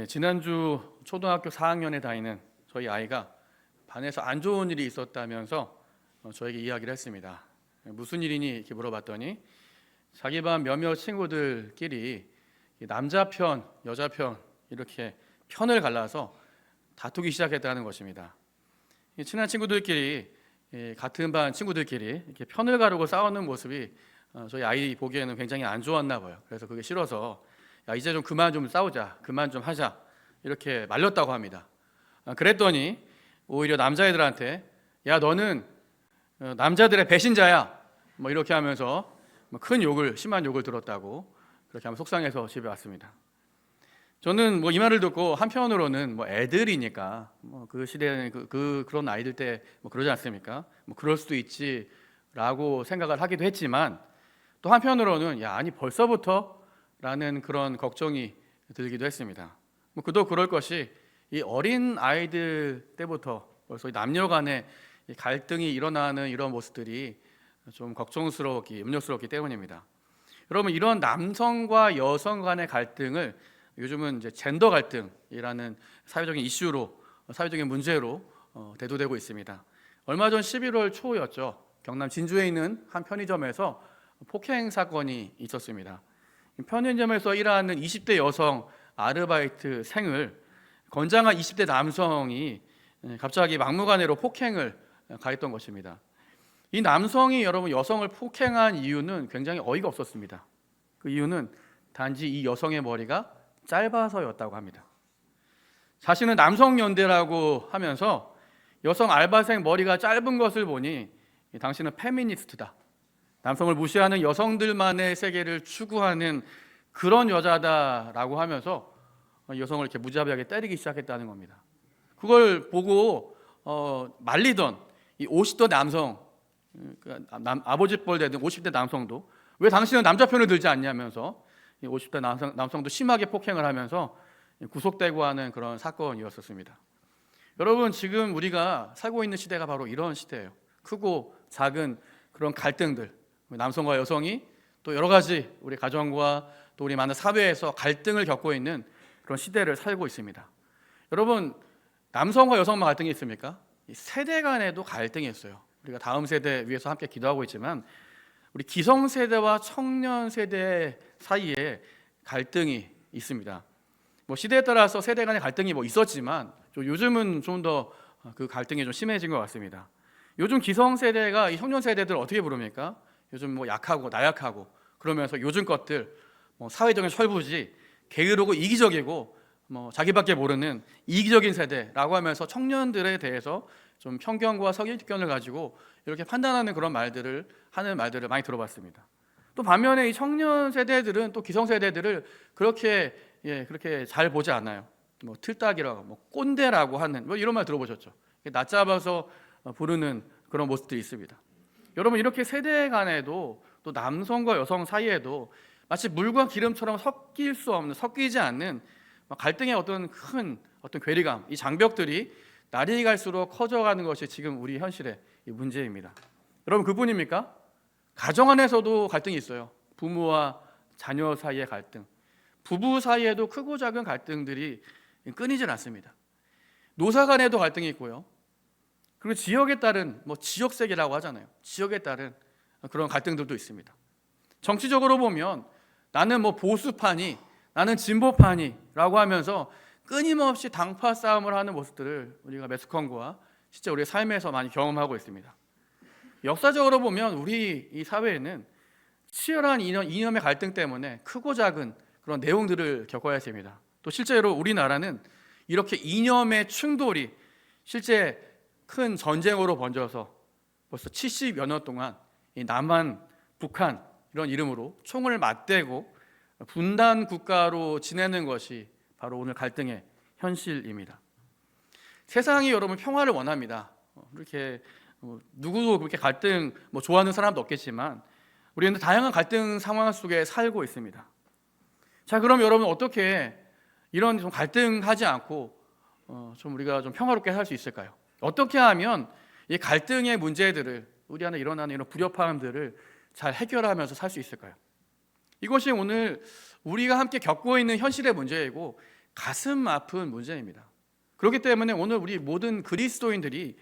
지난주 초등학교 4학년에 다니는 저희 아이가 반에서 안 좋은 일이 있었다면서 저에게 이야기를 했습니다. 무슨 일이니 이렇게 물어봤더니 자기 반 몇몇 친구들끼리 남자 편, 여자 편 이렇게 편을 갈라서 다투기 시작했다는 것입니다. 친한 친구들끼리 같은 반 친구들끼리 이렇게 편을 가르고 싸우는 모습이 저희 아이 보기에는 굉장히 안 좋았나 봐요. 그래서 그게 싫어서 야, 이제 좀 그만 좀 싸우자, 그만 좀 하자 이렇게 말렸다고 합니다. 그랬더니 오히려 남자애들한테 야, 너는 남자들의 배신자야 뭐 이렇게 하면서 큰 욕을, 심한 욕을 들었다고 그렇게 하면 속상해서 집에 왔습니다. 저는 이 말을 듣고 한편으로는 애들이니까 그 시대는 그런 아이들 때 그러지 않습니까? 그럴 수도 있지라고 생각을 하기도 했지만 또 한편으로는 야, 아니 벌써부터라는 그런 걱정이 들기도 했습니다. 그도 그럴 것이 이 어린 아이들 때부터 벌써 남녀 간의 갈등이 일어나는 이런 모습들이 좀 걱정스럽기, 염려스럽기 때문입니다. 여러분, 이런 남성과 여성 간의 갈등을 요즘은 이제 젠더 갈등이라는 사회적인 이슈로, 사회적인 문제로 대두되고 있습니다. 얼마 전 11월 초였죠. 경남 진주에 있는 한 편의점에서 폭행 사건이 있었습니다. 편의점에서 일하는 20대 여성 아르바이트생을 건장한 20대 남성이 갑자기 막무가내로 폭행을 가했던 것입니다. 이 남성이 여러분 여성을 폭행한 이유는 굉장히 어이가 없었습니다. 그 이유는 단지 이 여성의 머리가 짧아서였다고 합니다. 자신은 남성연대라고 하면서 여성 알바생 머리가 짧은 것을 보니 당신은 페미니스트다, 남성을 무시하는 여성들만의 세계를 추구하는 그런 여자다라고 하면서 여성을 이렇게 무자비하게 때리기 시작했다는 겁니다. 그걸 보고 말리던 이 50대 남성, 아버지 뻘 되는 50대 남성도 왜 당신은 남자 편을 들지 않냐면서 50대 남성도 심하게 폭행을 하면서 구속되고 하는 그런 사건이었었습니다. 여러분, 지금 우리가 살고 있는 시대가 바로 이런 시대예요. 크고 작은 그런 갈등들, 남성과 여성이 또 여러 가지 우리 가정과 또 우리 많은 사회에서 갈등을 겪고 있는 그런 시대를 살고 있습니다. 여러분, 남성과 여성만 갈등이 있습니까? 세대 간에도 갈등이 있어요. 우리가 다음 세대 위해서 함께 기도하고 있지만 우리 기성세대와 청년세대 사이에 갈등이 있습니다. 시대에 따라서 세대 간의 갈등이 있었지만 요즘은 좀 더 그 갈등이 좀 심해진 것 같습니다. 요즘 기성세대가 이 청년세대들 어떻게 부릅니까? 요즘 약하고 나약하고 그러면서 요즘 것들 사회적인 철부지, 게으르고 이기적이고 자기밖에 모르는 이기적인 세대라고 하면서 청년들에 대해서 좀 편견과 선입견을 가지고 이렇게 판단하는 그런 말들을 하는 말들을 많이 들어봤습니다. 또 반면에 이 청년 세대들은 또 기성 세대들을 그렇게 잘 보지 않아요. 틀딱이라고 꼰대라고 하는 이런 말 들어보셨죠? 낮잡아서 부르는 그런 모습들이 있습니다. 여러분, 이렇게 세대 간에도 또 남성과 여성 사이에도 마치 물과 기름처럼 섞이지 않는 갈등의 어떤 큰 괴리감, 이 장벽들이 날이 갈수록 커져가는 것이 지금 우리 현실의 문제입니다. 여러분, 그뿐입니까? 가정 안에서도 갈등이 있어요. 부모와 자녀 사이의 갈등, 부부 사이에도 크고 작은 갈등들이 끊이질 않습니다. 노사 간에도 갈등이 있고요. 그리고 지역에 따른 지역색이라고 하잖아요. 지역에 따른 그런 갈등들도 있습니다. 정치적으로 보면 나는 보수파니, 나는 진보파니라고 하면서 끊임없이 당파 싸움을 하는 모습들을 우리가 매스컴과 실제 우리의 삶에서 많이 경험하고 있습니다. 역사적으로 보면 우리 이 사회에는 치열한 이념의 갈등 때문에 크고 작은 그런 내용들을 겪어야 했습니다. 또 실제로 우리나라는 이렇게 이념의 충돌이 실제 큰 전쟁으로 번져서 벌써 70여 년 동안 이 남한, 북한 이런 이름으로 총을 맞대고 분단 국가로 지내는 것이 바로 오늘 갈등의 현실입니다. 세상이 여러분 평화를 원합니다. 이렇게 누구도 그렇게 갈등 좋아하는 사람도 없겠지만 우리는 다양한 갈등 상황 속에 살고 있습니다. 자, 그럼 여러분 어떻게 이런 좀 갈등하지 않고 좀 우리가 좀 평화롭게 살 수 있을까요? 어떻게 하면 이 갈등의 문제들을 우리 안에 일어나는 이런 불협화음들을 잘 해결하면서 살 수 있을까요? 이것이 오늘 우리가 함께 겪고 있는 현실의 문제이고 가슴 아픈 문제입니다. 그렇기 때문에 오늘 우리 모든 그리스도인들이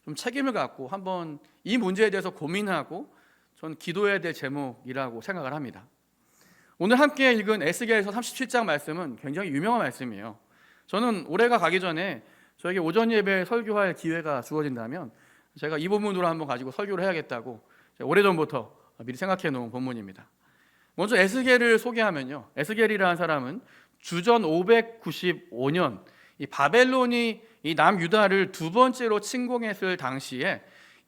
좀 책임을 갖고 한번 이 문제에 대해서 고민하고 전 기도해야 될 제목이라고 생각을 합니다. 오늘 함께 읽은 에스겔서 37장 말씀은 굉장히 유명한 말씀이에요. 저는 올해가 가기 전에 저에게 오전 예배 설교할 기회가 주어진다면 제가 이 본문으로 한번 가지고 설교를 해야겠다고 오래전부터 미리 생각해 놓은 본문입니다. 먼저 에스겔을 소개하면요, 에스겔이라는 사람은 주전 595년 이 바벨론이 이 남유다를 두 번째로 침공했을 당시에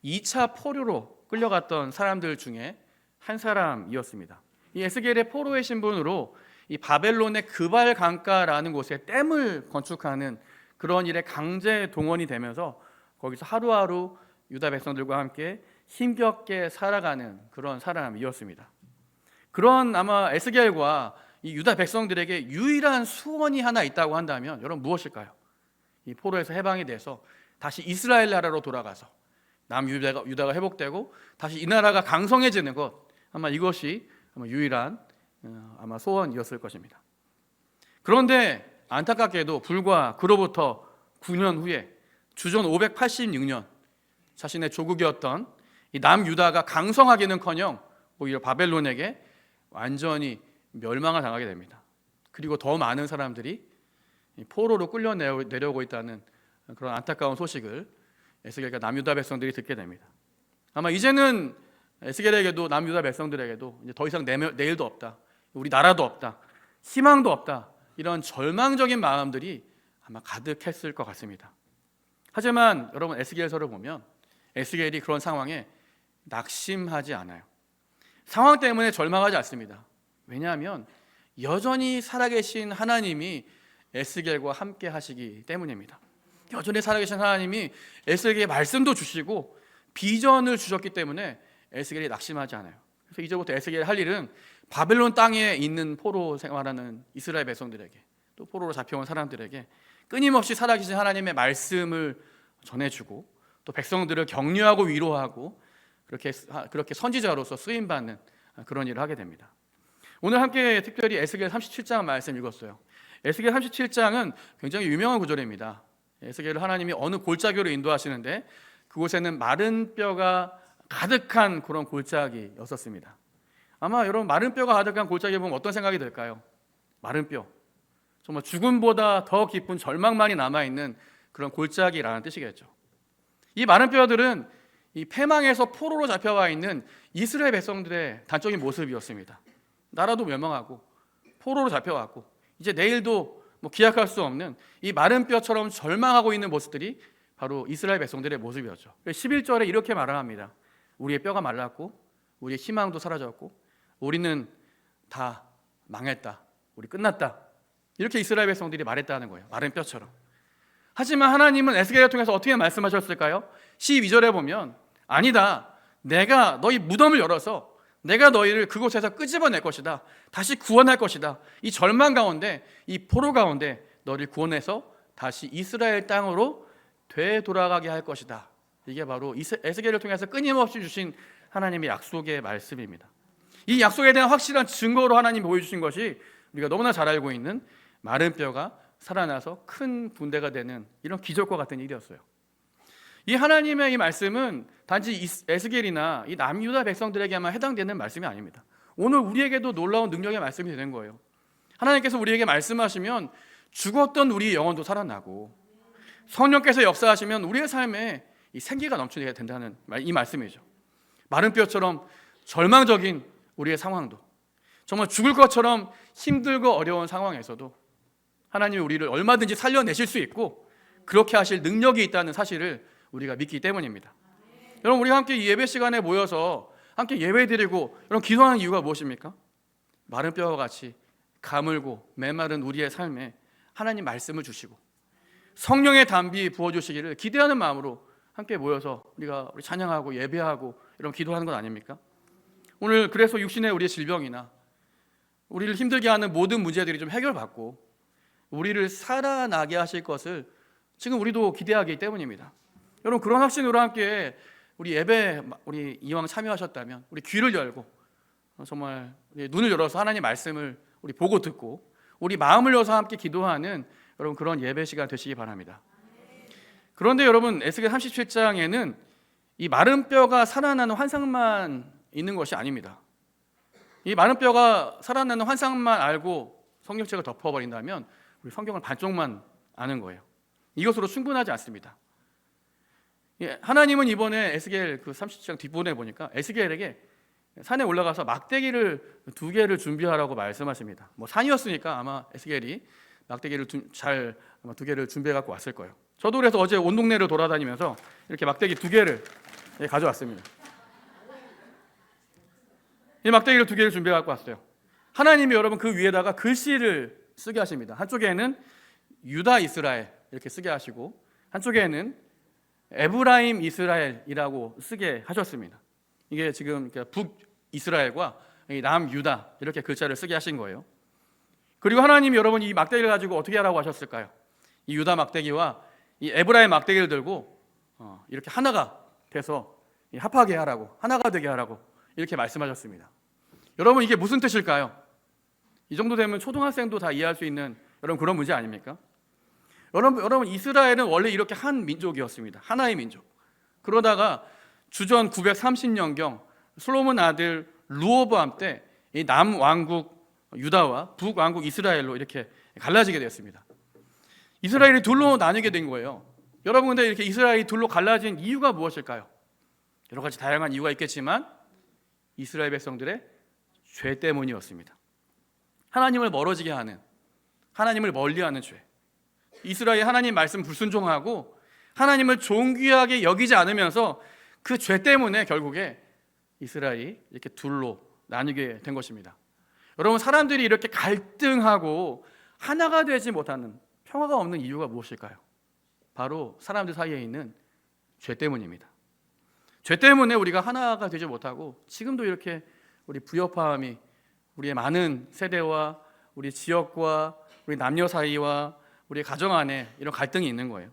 2차 포로로 끌려갔던 사람들 중에 한 사람이었습니다. 이 에스겔의 포로의 신분으로 이 바벨론의 그발 강가라는 곳에 댐을 건축하는 그런 일에 강제 동원이 되면서 거기서 하루하루 유다 백성들과 함께 힘겹게 살아가는 그런 사람이었습니다. 그런 아마 에스겔과 이 유다 백성들에게 유일한 소원이 하나 있다고 한다면 여러분 무엇일까요? 이 포로에서 해방이 돼서 다시 이스라엘 나라로 돌아가서 남유다가 회복되고 다시 이 나라가 강성해지는 것, 아마 이것이 아마 유일한 아마 소원이었을 것입니다. 그런데 안타깝게도 불과 그로부터 9년 후에 주전 586년 자신의 조국이었던 이 남유다가 강성하기는커녕 오히려 바벨론에게 완전히 멸망을 당하게 됩니다. 그리고 더 많은 사람들이 포로로 끌려 내려오고 있다는 그런 안타까운 소식을 에스겔과 남유다 백성들이 듣게 됩니다. 아마 이제는 에스겔에게도 남유다 백성들에게도 이제 더 이상 내일도 없다, 우리 나라도 없다, 희망도 없다, 이런 절망적인 마음들이 아마 가득했을 것 같습니다. 하지만 여러분 에스겔서를 보면 에스겔이 그런 상황에 낙심하지 않아요. 상황 때문에 절망하지 않습니다. 왜냐하면 여전히 살아계신 하나님이 에스겔과 함께 하시기 때문입니다. 여전히 살아계신 하나님이 에스겔에게 말씀도 주시고 비전을 주셨기 때문에 에스겔이 낙심하지 않아요. 그래서 이제부터 에스겔이 할 일은 바벨론 땅에 있는 포로 생활하는 이스라엘 백성들에게, 또 포로로 잡혀온 사람들에게 끊임없이 살아계신 하나님의 말씀을 전해주고 또 백성들을 격려하고 위로하고 그렇게 선지자로서 쓰임받는 그런 일을 하게 됩니다. 오늘 함께 특별히 에스겔 37장 말씀 읽었어요. 에스겔 37장은 굉장히 유명한 구절입니다. 에스겔을 하나님이 어느 골짜기로 인도하시는데 그곳에는 마른 뼈가 가득한 그런 골짜기였었습니다. 아마 여러분 마른 뼈가 가득한 골짜기 보면 어떤 생각이 들까요? 마른 뼈, 정말 죽음보다 더 깊은 절망만이 남아있는 그런 골짜기라는 뜻이겠죠. 이 마른 뼈들은 이 패망에서 포로로 잡혀와 있는 이스라엘 백성들의 단적인 모습이었습니다. 나라도 멸망하고 포로로 잡혀왔고 이제 내일도 기약할 수 없는 이 마른 뼈처럼 절망하고 있는 모습들이 바로 이스라엘 백성들의 모습이었죠. 11절에 이렇게 말을 합니다. 우리의 뼈가 말랐고 우리의 희망도 사라졌고 우리는 다 망했다, 우리 끝났다, 이렇게 이스라엘 백성들이 말했다는 거예요. 마른 뼈처럼. 하지만 하나님은 에스겔을 통해서 어떻게 말씀하셨을까요? 12절에 보면 아니다, 내가 너희 무덤을 열어서 내가 너희를 그곳에서 끄집어낼 것이다, 다시 구원할 것이다, 이 절망 가운데 이 포로 가운데 너를 구원해서 다시 이스라엘 땅으로 되돌아가게 할 것이다. 이게 바로 에스겔을 통해서 끊임없이 주신 하나님의 약속의 말씀입니다. 이 약속에 대한 확실한 증거로 하나님이 보여주신 것이 우리가 너무나 잘 알고 있는 마른 뼈가 살아나서 큰 군대가 되는 이런 기적과 같은 일이었어요. 이 하나님의 이 말씀은 단지 에스겔이나 이 남유다 백성들에게만 해당되는 말씀이 아닙니다. 오늘 우리에게도 놀라운 능력의 말씀이 되는 거예요. 하나님께서 우리에게 말씀하시면 죽었던 우리의 영혼도 살아나고 성령께서 역사하시면 우리의 삶에 이 생기가 넘치게 된다는 이 말씀이죠. 마른 뼈처럼 절망적인 우리의 상황도, 정말 죽을 것처럼 힘들고 어려운 상황에서도 하나님이 우리를 얼마든지 살려내실 수 있고 그렇게 하실 능력이 있다는 사실을 우리가 믿기 때문입니다. 여러분, 우리가 함께 예배 시간에 모여서 함께 예배드리고 여러분 기도하는 이유가 무엇입니까? 마른 뼈와 같이 가물고 메마른 우리의 삶에 하나님 말씀을 주시고 성령의 담비 부어주시기를 기대하는 마음으로 함께 모여서 우리 찬양하고 예배하고 이런 기도하는 것 아닙니까? 오늘 그래서 육신의 우리의 질병이나 우리를 힘들게 하는 모든 문제들이 좀 해결받고 우리를 살아나게 하실 것을 지금 우리도 기대하기 때문입니다. 여러분, 그런 확신으로 함께 우리 예배 우리 이왕 참여하셨다면 우리 귀를 열고 정말 눈을 열어서 하나님 말씀을 우리 보고 듣고 우리 마음을 여서 함께 기도하는 여러분 그런 예배 시간 되시기 바랍니다. 그런데 여러분 에스겔 37장에는 이 마른 뼈가 살아나는 환상만 있는 것이 아닙니다. 이 마른 뼈가 살아나는 환상만 알고 성경책을 덮어버린다면 우리 성경을 반쪽만 아는 거예요. 이것으로 충분하지 않습니다. 하나님은 이번에 에스겔 그 37장 뒷부분에 보니까 에스겔에게 산에 올라가서 막대기를 2개를 준비하라고 말씀하십니다. 뭐 산이었으니까 아마 에스겔이 막대기를 잘 아마 2개를 준비해 갖고 왔을 거예요. 저도 그래서 어제 온 동네를 돌아다니면서 이렇게 막대기 2개를 가져왔습니다. 이 막대기를 2개를 준비해 갖고 왔어요. 하나님이 여러분 그 위에다가 글씨를 쓰게 하십니다. 한쪽에는 유다 이스라엘 이렇게 쓰게 하시고 한쪽에는 에브라임 이스라엘이라고 쓰게 하셨습니다. 이게 지금 북이스라엘과 남유다 이렇게 글자를 쓰게 하신 거예요. 그리고 하나님이 여러분 이 막대기를 가지고 어떻게 하라고 하셨을까요? 이 유다 막대기와 이 에브라임 막대기를 들고 이렇게 하나가 돼서 합하게 하라고, 하나가 되게 하라고 이렇게 말씀하셨습니다. 여러분 이게 무슨 뜻일까요? 이 정도 되면 초등학생도 다 이해할 수 있는 여러분 그런 문제 아닙니까? 여러분 이스라엘은 원래 이렇게 한 민족이었습니다. 하나의 민족. 그러다가 주전 930년경 솔로몬 아들 르호보암 때 이 남왕국 유다와 북왕국 이스라엘로 이렇게 갈라지게 되었습니다. 이스라엘이 둘로 나뉘게 된 거예요. 여러분 근데 이렇게 이스라엘이 둘로 갈라진 이유가 무엇일까요? 여러 가지 다양한 이유가 있겠지만 이스라엘 백성들의 죄 때문이었습니다. 하나님을 멀어지게 하는, 하나님을 멀리하는 죄. 이스라엘 하나님 말씀 불순종하고 하나님을 존귀하게 여기지 않으면서 그 죄 때문에 결국에 이스라엘이 이렇게 둘로 나뉘게 된 것입니다. 여러분 사람들이 이렇게 갈등하고 하나가 되지 못하는, 평화가 없는 이유가 무엇일까요? 바로 사람들 사이에 있는 죄 때문입니다. 죄 때문에 우리가 하나가 되지 못하고 지금도 이렇게 우리 부여파함이 우리의 많은 세대와 우리 지역과 우리 남녀 사이와 우리 가정 안에 이런 갈등이 있는 거예요.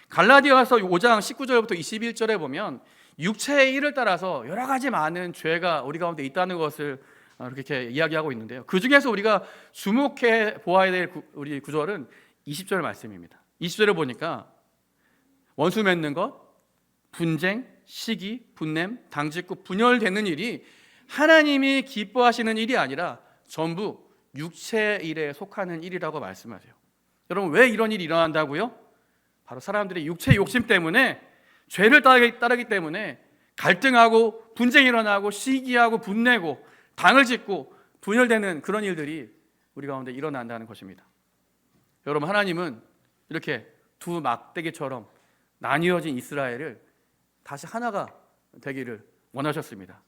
갈라디아서 5장 19절부터 21절에 보면 육체의 일을 따라서 여러 가지 많은 죄가 우리 가운데 있다는 것을 이렇게 이야기하고 있는데요. 그 중에서 우리가 주목해 보아야 될 우리 구절은 20절 말씀입니다. 20절에 보니까 원수 맺는 것, 분쟁, 시기, 분냄, 당짓고 분열되는 일이 하나님이 기뻐하시는 일이 아니라 전부 육체의 일에 속하는 일이라고 말씀하세요. 여러분 왜 이런 일이 일어난다고요? 바로 사람들이 육체 욕심 때문에 죄를 따르기 때문에 갈등하고 분쟁이 일어나고 시기하고 분내고 당을 짓고 분열되는 그런 일들이 우리 가운데 일어난다는 것입니다. 여러분 하나님은 이렇게 두 막대기처럼 나뉘어진 이스라엘을 다시 하나가 되기를 원하셨습니다.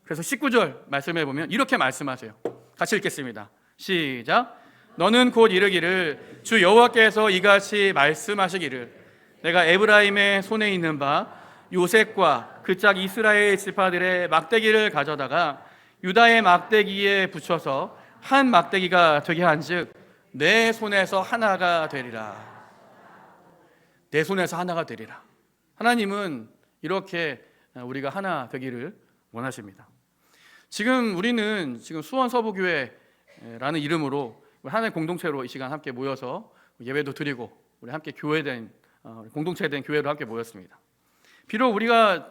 그래서 19절 말씀해 보면 이렇게 말씀하세요. 같이 읽겠습니다. 시작. 너는 곧 이르기를 주 여호와께서 이같이 말씀하시기를 내가 에브라임의 손에 있는 바 요셉과 그 짝 이스라엘 지파들의 막대기를 가져다가 유다의 막대기에 붙여서 한 막대기가 되게 한즉 내 손에서 하나가 되리라. 내 손에서 하나가 되리라. 하나님은 이렇게 우리가 하나 되기를 원하십니다. 지금 우리는 수원 서부교회라는 이름으로 하나의 공동체로 이 시간 함께 모여서 예배도 드리고 우리 함께 교회된 공동체된 교회로 함께 모였습니다. 비록 우리의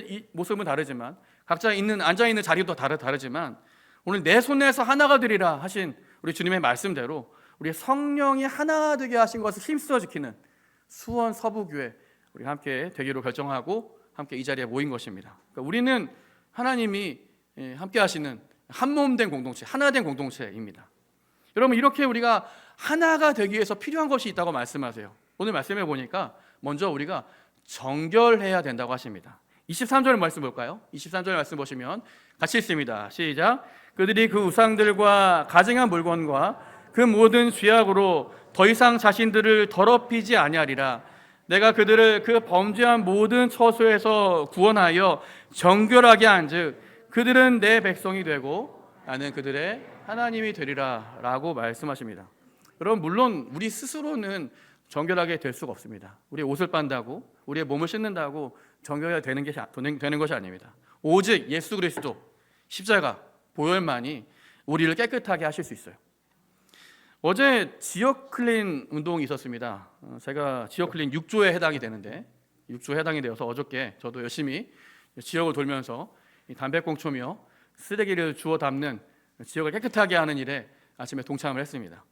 이 모습은 다르지만 각자 앉아 있는 자리도 다르지만 오늘 내 손에서 하나가 되리라 하신 우리 주님의 말씀대로 우리 성령이 하나 되게 하신 것을 힘써 지키는 수원 서부교회 우리 함께 되기로 결정하고 함께 이 자리에 모인 것입니다. 그러니까 우리는 하나님이 함께 하시는 한 몸 된 공동체, 하나 된 공동체입니다. 여러분 이렇게 우리가 하나가 되기 위해서 필요한 것이 있다고 말씀하세요. 오늘 말씀해 보니까 먼저 우리가 정결해야 된다고 하십니다. 23절 말씀 볼까요? 23절 말씀 보시면 같이 읽습니다. 시작. 그들이 그 우상들과 가증한 물건과 그 모든 죄악으로 더 이상 자신들을 더럽히지 아니하리라. 내가 그들을 그 범죄한 모든 처소에서 구원하여 정결하게 한즉 그들은 내 백성이 되고 나는 그들의 하나님이 되리라 라고 말씀하십니다. 여러분 물론 우리 스스로는 정결하게 될 수가 없습니다. 우리의 옷을 빤다고 우리의 몸을 씻는다고 정결하게 되는 것이 아닙니다. 오직 예수 그리스도 십자가 보혈만이 우리를 깨끗하게 하실 수 있어요. 어제 지역 클린 운동이 있었습니다. 제가 지역 클린 6조에 해당이 되는데 6조에 해당이 되어서 어저께 저도 열심히 지역을 돌면서 담배꽁초며 쓰레기를 주워 담는 지역을 깨끗하게 하는 일에 아침에 동참을 했습니다.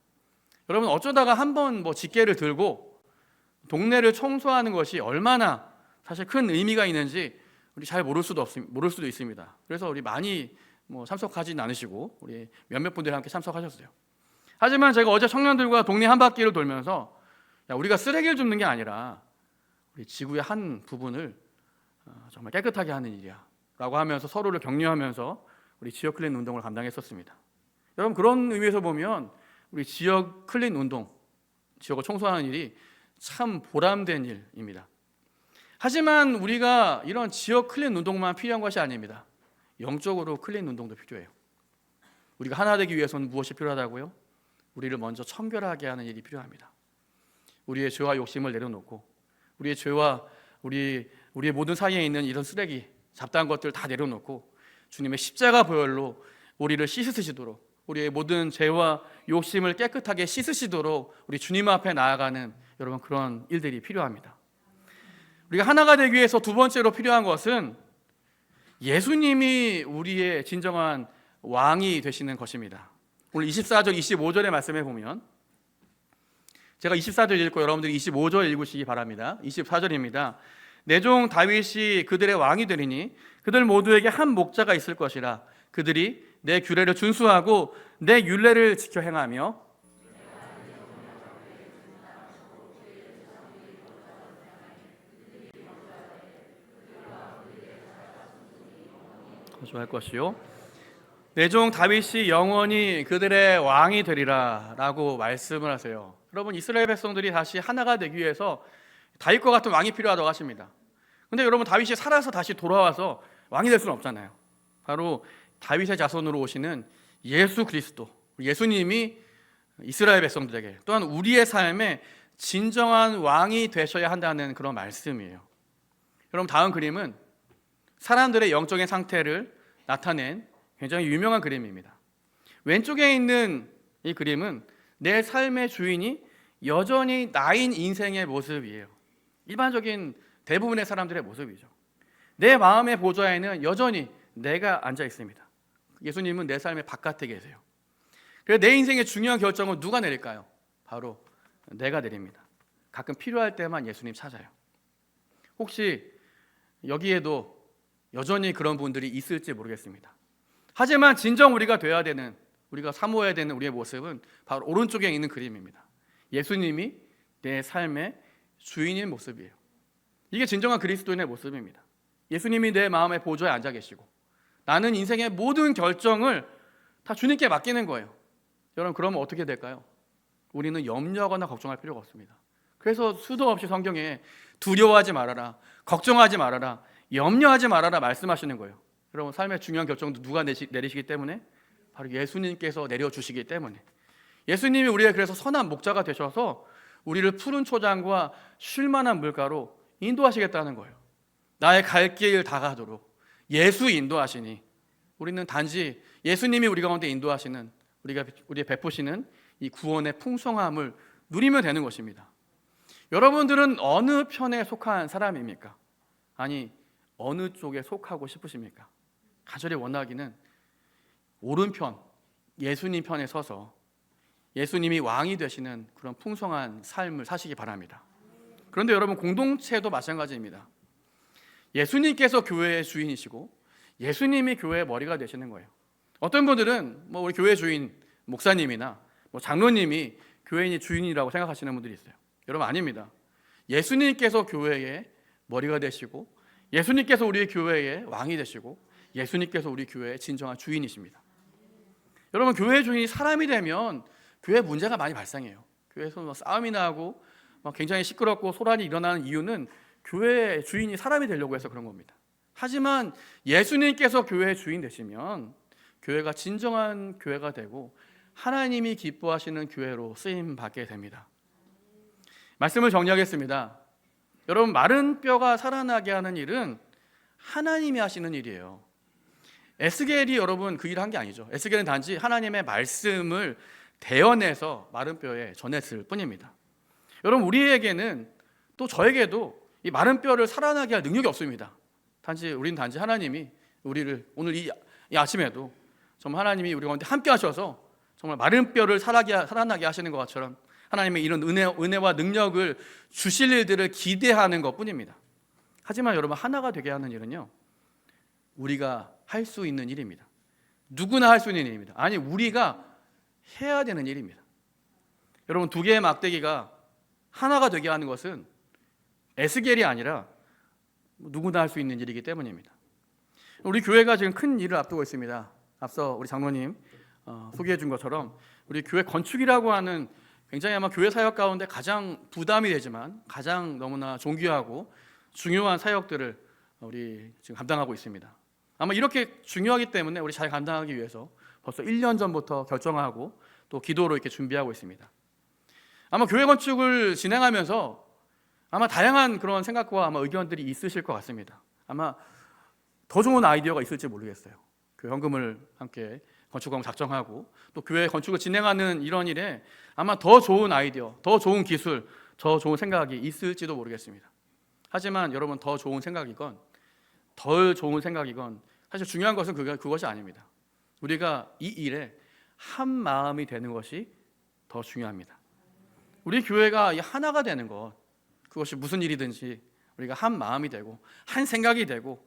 여러분, 어쩌다가 한번 집게를 들고 동네를 청소하는 것이 얼마나 사실 큰 의미가 있는지 우리 잘 모를 수도 있습니다. 그래서 우리 많이 참석하진 않으시고 우리 몇몇 분들이 함께 참석하셨어요. 하지만 제가 어제 청년들과 동네 한 바퀴를 돌면서 우리가 쓰레기를 줍는 게 아니라 우리 지구의 한 부분을 정말 깨끗하게 하는 일이야 라고 하면서 서로를 격려하면서 우리 지역 클린 운동을 감당했었습니다. 여러분, 그런 의미에서 보면 우리 지역 클린 운동, 지역을 청소하는 일이 참 보람된 일입니다. 하지만 우리가 이런 지역 클린 운동만 필요한 것이 아닙니다. 영적으로 클린 운동도 필요해요. 우리가 하나 되기 위해서는 무엇이 필요하다고요? 우리를 먼저 청결하게 하는 일이 필요합니다. 우리의 죄와 욕심을 내려놓고 우리의 죄와 우리의 모든 사이에 있는 이런 쓰레기, 잡다한 것들 다 내려놓고 주님의 십자가 보혈로 우리를 씻으시도록, 우리의 모든 죄와 욕심을 깨끗하게 씻으시도록 우리 주님 앞에 나아가는 여러분 그런 일들이 필요합니다. 우리가 하나가 되기 위해서 두 번째로 필요한 것은 예수님이 우리의 진정한 왕이 되시는 것입니다. 오늘 24절, 25절의 말씀에 보면 제가 24절 읽고 여러분들이 25절 읽으시기 바랍니다. 24절입니다. 내 종 다윗이 그들의 왕이 되리니 그들 모두에게 한 목자가 있을 것이라. 그들이 내 규례를 준수하고 내 율례를 지켜 행하며 거주할 것이요 내 종 다윗이 영원히 그들의 왕이 되리라 라고 말씀을 하세요. 여러분, 이스라엘 백성들이 다시 하나가 되기 위해서 다윗과 같은 왕이 필요하다고 하십니다. 근데 여러분, 다윗이 살아서 다시 돌아와서 왕이 될 수는 없잖아요. 바로 다윗의 자손으로 오시는 예수 그리스도, 예수님이 이스라엘 백성들에게 또한 우리의 삶에 진정한 왕이 되셔야 한다는 그런 말씀이에요. 여러분, 다음 그림은 사람들의 영적인 상태를 나타낸 굉장히 유명한 그림입니다. 왼쪽에 있는 이 그림은 내 삶의 주인이 여전히 나인 인생의 모습이에요. 일반적인 대부분의 사람들의 모습이죠. 내 마음의 보좌에는 여전히 내가 앉아 있습니다. 예수님은 내 삶의 바깥에 계세요. 그래서 내 인생의 중요한 결정은 누가 내릴까요? 바로 내가 내립니다. 가끔 필요할 때만 예수님 찾아요. 혹시 여기에도 여전히 그런 분들이 있을지 모르겠습니다. 하지만 진정 우리가 돼야 되는, 우리가 사모해야 되는 우리의 모습은 바로 오른쪽에 있는 그림입니다. 예수님이 내 삶의 주인인 모습이에요. 이게 진정한 그리스도인의 모습입니다. 예수님이 내 마음의 보좌에 앉아 계시고 나는 인생의 모든 결정을 다 주님께 맡기는 거예요. 여러분, 그러면 어떻게 될까요? 우리는 염려하거나 걱정할 필요가 없습니다. 그래서 수도 없이 성경에 두려워하지 말아라, 걱정하지 말아라, 염려하지 말아라 말씀하시는 거예요. 여러분, 삶의 중요한 결정도 누가 내리시기 때문에? 바로 예수님께서 내려주시기 때문에. 예수님이 우리의 그래서 선한 목자가 되셔서 우리를 푸른 초장과 쉴만한 물가로 인도하시겠다는 거예요. 나의 갈 길 다 가도록 예수 인도하시니 우리는 단지 예수님이 우리 가운데 인도하시는, 우리의 베푸시는 이 구원의 풍성함을 누리면 되는 것입니다. 여러분들은 어느 편에 속한 사람입니까? 아니, 어느 쪽에 속하고 싶으십니까? 간절히 원하기는 오른편, 예수님 편에 서서 예수님이 왕이 되시는 그런 풍성한 삶을 사시기 바랍니다. 그런데 여러분, 공동체도 마찬가지입니다. 예수님께서 교회의 주인이시고 예수님이 교회의 머리가 되시는 거예요. 어떤 분들은 우리 교회 주인 목사님이나 장로님이 교회인이 주인이라고 생각하시는 분들이 있어요. 여러분, 아닙니다. 예수님께서 교회의 머리가 되시고 예수님께서 우리 교회의 왕이 되시고 예수님께서 우리 교회의 진정한 주인이십니다. 여러분, 교회의 주인이 사람이 되면 교회 문제가 많이 발생해요. 교회에서 싸움이 나고 굉장히 시끄럽고 소란이 일어나는 이유는 교회의 주인이 사람이 되려고 해서 그런 겁니다. 하지만 예수님께서 교회의 주인 되시면 교회가 진정한 교회가 되고 하나님이 기뻐하시는 교회로 쓰임 받게 됩니다. 말씀을 정리하겠습니다. 여러분, 마른 뼈가 살아나게 하는 일은 하나님이 하시는 일이에요. 에스겔이 여러분 그 일을 한 게 아니죠. 에스겔은 단지 하나님의 말씀을 대언해서 마른 뼈에 전했을 뿐입니다. 여러분, 우리에게는 또 저에게도 이 마른 뼈를 살아나게 할 능력이 없습니다. 우리는 단지 하나님이 우리를 오늘 이 아침에도 정말 하나님이 우리 가운데 함께 하셔서 정말 마른 뼈를 살아나게 하시는 것처럼 하나님의 이런 은혜와 능력을 주실 일들을 기대하는 것뿐입니다. 하지만 여러분, 하나가 되게 하는 일은요, 우리가 할 수 있는 일입니다. 누구나 할 수 있는 일입니다. 아니, 우리가 해야 되는 일입니다. 여러분, 두 개의 막대기가 하나가 되게 하는 것은 에스겔이 아니라 누구나 할 수 있는 일이기 때문입니다. 우리 교회가 지금 큰 일을 앞두고 있습니다. 앞서 우리 장로님 소개해 준 것처럼 우리 교회 건축이라고 하는 굉장히 아마 교회 사역 가운데 가장 부담이 되지만 가장 너무나 존귀하고 중요한 사역들을 우리 지금 감당하고 있습니다. 아마 이렇게 중요하기 때문에 우리 잘 감당하기 위해서 벌써 1년 전부터 결정하고 또 기도로 이렇게 준비하고 있습니다. 아마 교회 건축을 진행하면서 아마 다양한 그런 생각과 아마 의견들이 있으실 것 같습니다. 아마 더 좋은 아이디어가 있을지 모르겠어요. 교회 헌금을 함께 건축공을 작정하고 또 교회 건축을 진행하는 이런 일에 아마 더 좋은 아이디어, 더 좋은 기술, 더 좋은 생각이 있을지도 모르겠습니다. 하지만 여러분, 더 좋은 생각이건 덜 좋은 생각이건 사실 중요한 것은 그것이 아닙니다. 우리가 이 일에 한 마음이 되는 것이 더 중요합니다. 우리 교회가 하나가 되는 것, 그것이 무슨 일이든지 우리가 한 마음이 되고 한 생각이 되고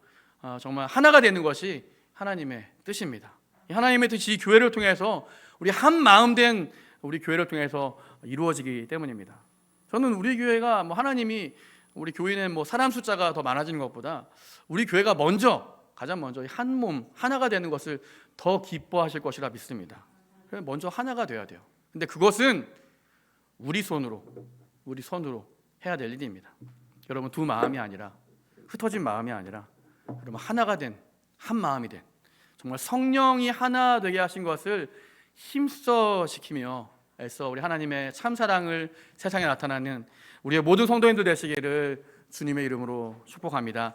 정말 하나가 되는 것이 하나님의 뜻입니다. 하나님의 뜻이 이 교회를 통해서 우리 한 마음 된 우리 교회를 통해서 이루어지기 때문입니다. 저는 우리 교회가 하나님이 우리 교인의 사람 숫자가 더 많아지는 것보다 우리 교회가 가장 먼저 한 몸 하나가 되는 것을 더 기뻐하실 것이라 믿습니다. 먼저 하나가 돼야 돼요. 근데 그것은 우리 손으로 해야 될 일입니다. 여러분, 두 마음이 아니라 흩어진 마음이 아니라 여러분, 하나가 된 한 마음이 된 정말 성령이 하나 되게 하신 것을 힘써 지키며 애써 우리 하나님의 참사랑을 세상에 나타나는 우리의 모든 성도인들 되시기를 주님의 이름으로 축복합니다.